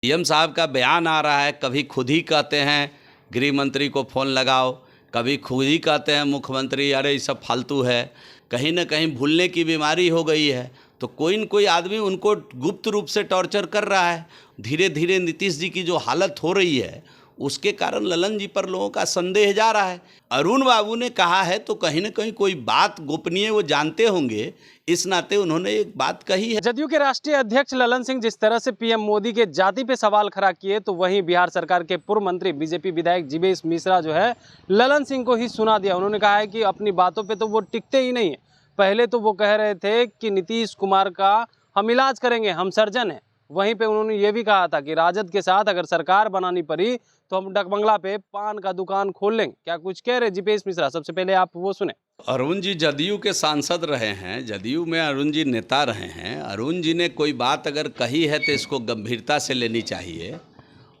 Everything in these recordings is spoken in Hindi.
सीएम साहब का बयान आ रहा है, कभी खुद ही कहते हैं गृह मंत्री को फ़ोन लगाओ, कभी खुद ही कहते हैं मुख्यमंत्री अरे ये सब फालतू है। कहीं ना कहीं भूलने की बीमारी हो गई है, तो कोई न कोई आदमी उनको गुप्त रूप से टॉर्चर कर रहा है। धीरे धीरे नीतीश जी की जो हालत हो रही है उसके कारण ललन जी पर लोगों का संदेह जा रहा है। अरुण बाबू ने कहा है तो कहीं ना कहीं कोई बात गोपनीय वो जानते होंगे, इस नाते उन्होंने एक बात कही है। जदयू के राष्ट्रीय अध्यक्ष ललन सिंह जिस तरह से पीएम मोदी के जाति पे सवाल खड़ा किए, तो वहीं बिहार सरकार के पूर्व मंत्री बीजेपी विधायक जीवेश मिश्रा जो है ललन सिंह को ही सुना दिया। उन्होंने कहा है कि अपनी बातों पे तो वो टिकते ही नहीं है। पहले तो वो कह रहे थे कि नीतीश कुमार का हम इलाज करेंगे, हम सर्जन हैं। वहीं पे उन्होंने ये भी कहा था कि राजद के साथ अगर सरकार बनानी पड़ी तो हम डकबंगला पे पान का दुकान खोल लेंगे। क्या कुछ कह रहे जीवेश मिश्रा, सबसे पहले आप वो सुने। अरुण जी जदयू के सांसद रहे हैं, जदयू में अरुण जी नेता रहे हैं। अरुण जी ने कोई बात अगर कही है तो इसको गंभीरता से लेनी चाहिए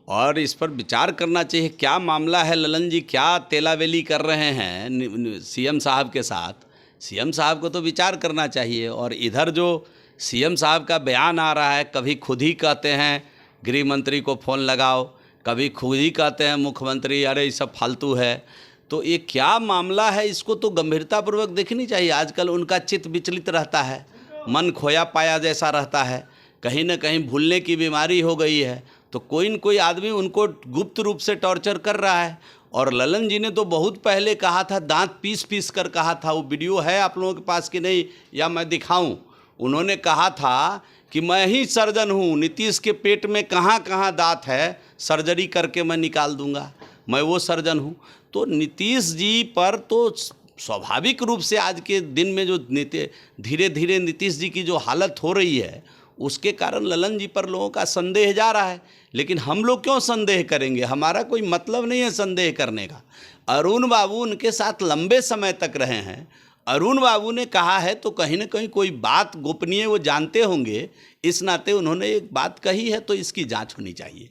और इस पर विचार करना चाहिए। क्या मामला है ललन जी, क्या तेलावेली कर रहे हैं सीएम साहब के साथ? सीएम साहब को तो विचार करना चाहिए। और इधर जो सीएम साहब का बयान आ रहा है, कभी खुद ही कहते हैं गृह मंत्री को फ़ोन लगाओ, कभी खुद ही कहते हैं मुख्यमंत्री अरे ये सब फालतू है। तो ये क्या मामला है, इसको तो गंभीरतापूर्वक देखनी चाहिए। आजकल उनका चित्त विचलित रहता है, मन खोया पाया जैसा रहता है, कहीं ना कहीं भूलने की बीमारी हो गई है। तो कोई न कोई आदमी उनको गुप्त रूप से टॉर्चर कर रहा है। और ललन जी ने तो बहुत पहले कहा था, दांत पीस पीस कर कहा था। वो वीडियो है आप लोगों के पास कि नहीं, या मैं दिखाऊं? उन्होंने कहा था कि मैं ही सर्जन हूँ, नीतीश के पेट में कहाँ कहाँ दांत है सर्जरी करके मैं निकाल दूंगा, मैं वो सर्जन हूँ। तो नीतीश जी पर तो स्वाभाविक रूप से आज के दिन में जो धीरे धीरे नीतीश जी की जो हालत हो रही है उसके कारण ललन जी पर लोगों का संदेह जा रहा है। लेकिन हम लोग क्यों संदेह करेंगे, हमारा कोई मतलब नहीं है संदेह करने का। अरुण बाबू उनके साथ लंबे समय तक रहे हैं। अरुण बाबू ने कहा है तो कहीं ना कहीं कोई बात गोपनीय वो जानते होंगे, इस नाते उन्होंने एक बात कही है तो इसकी जांच होनी चाहिए।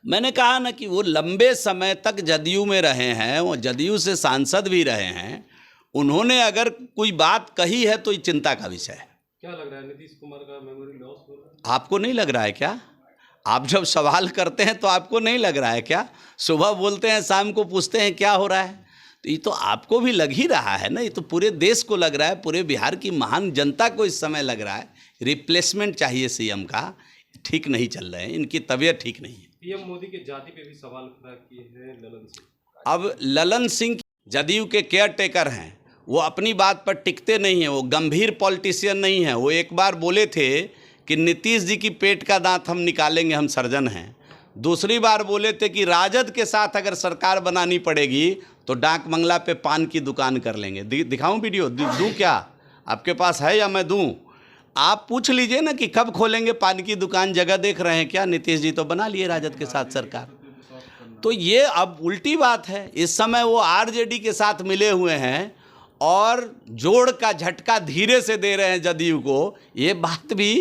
मैंने कहा ना कि वो लंबे समय तक जदयू में रहे हैं, वो जदयू से सांसद भी रहे हैं। उन्होंने अगर कोई बात कही है तो ये चिंता का विषय है। क्या लग रहा है, नीतीश कुमार का मेमोरी लॉस हो रहा है? आपको नहीं लग रहा है क्या? आप जब सवाल करते हैं तो आपको नहीं लग रहा है क्या? सुबह बोलते हैं, शाम को पूछते हैं क्या हो रहा है, तो ये तो आपको भी लग ही रहा है ना। ये तो पूरे देश को लग रहा है, पूरे बिहार की महान जनता को इस समय लग रहा है। रिप्लेसमेंट चाहिए सीएम का, ठीक नहीं चल रहे हैं, इनकी तबीयत ठीक नहीं है। पीएम मोदी के जाति पे भी सवाल खड़ा किए हैं ललन सिंह। अब ललन सिंह जदयू के केयर टेकर हैं, वो अपनी बात पर टिकते नहीं हैं, वो गंभीर पॉलिटिशियन नहीं हैं। वो एक बार बोले थे कि नीतीश जी की पेट का दांत हम निकालेंगे, हम सर्जन हैं। दूसरी बार बोले थे कि राजद के साथ अगर सरकार बनानी पड़ेगी तो डाक बंगला पे पान की दुकान कर लेंगे। दिखाऊं वीडियो, दूं क्या? आपके पास है या मैं दूं? आप पूछ लीजिए ना कि कब खोलेंगे पान की दुकान, जगह देख रहे हैं क्या? नीतीश जी तो बना लिए राजद के साथ सरकार। तो ये अब उल्टी बात है। इस समय वो आरजेडी के साथ मिले हुए हैं और जोड़ का झटका धीरे से दे रहे हैं जदयू को। ये बात भी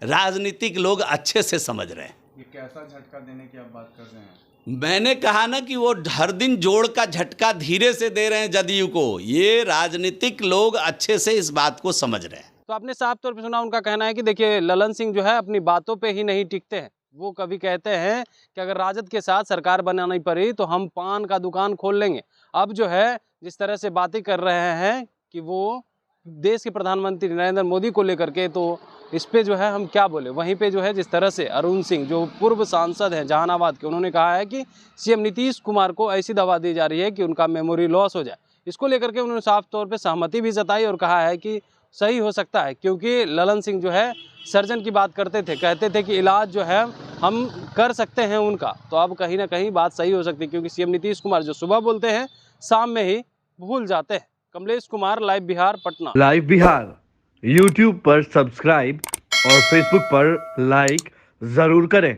राजनीतिक लोग अच्छे से समझ रहे हैं। ये कैसा झटका देने की आप बात कर रहे हैं? मैंने कहा ना कि वो हर दिन जोड़ का झटका धीरे से दे रहे हैं जदयू को। ये राजनीतिक लोग अच्छे से इस बात को समझ रहे हैं। तो आपने साफ तौर पे सुना, उनका कहना है कि देखिए ललन सिंह जो है अपनी बातों पे ही नहीं टिकते हैं। वो कभी कहते हैं कि अगर राजद के साथ सरकार बनानी पड़ी तो हम पान का दुकान खोल लेंगे। अब जो है जिस तरह से बातें कर रहे हैं कि वो देश के प्रधानमंत्री नरेंद्र मोदी को लेकर के, तो इस पे जो है हम क्या बोले। वहीं पे जो है जिस तरह से अरुण सिंह जो पूर्व सांसद हैं जहानाबाद के, उन्होंने कहा है कि सीएम नीतीश कुमार को ऐसी दवा दी जा रही है कि उनका मेमोरी लॉस हो जाए। इसको लेकर के उन्होंने साफ तौर पे सहमति भी जताई और कहा है कि सही हो सकता है, क्योंकि ललन सिंह जो है सर्जन की बात करते थे, कहते थे कि इलाज जो है हम कर सकते हैं उनका। तो अब कहीं ना कहीं बात सही हो सकती है, क्योंकि सीएम नीतीश कुमार जो सुबह बोलते हैं शाम में ही भूल जाते हैं। Kamlesh Kumar, live Bihar, Patna. Live Bihar YouTube पर सब्सक्राइब और फेसबुक पर लाइक जरूर करें।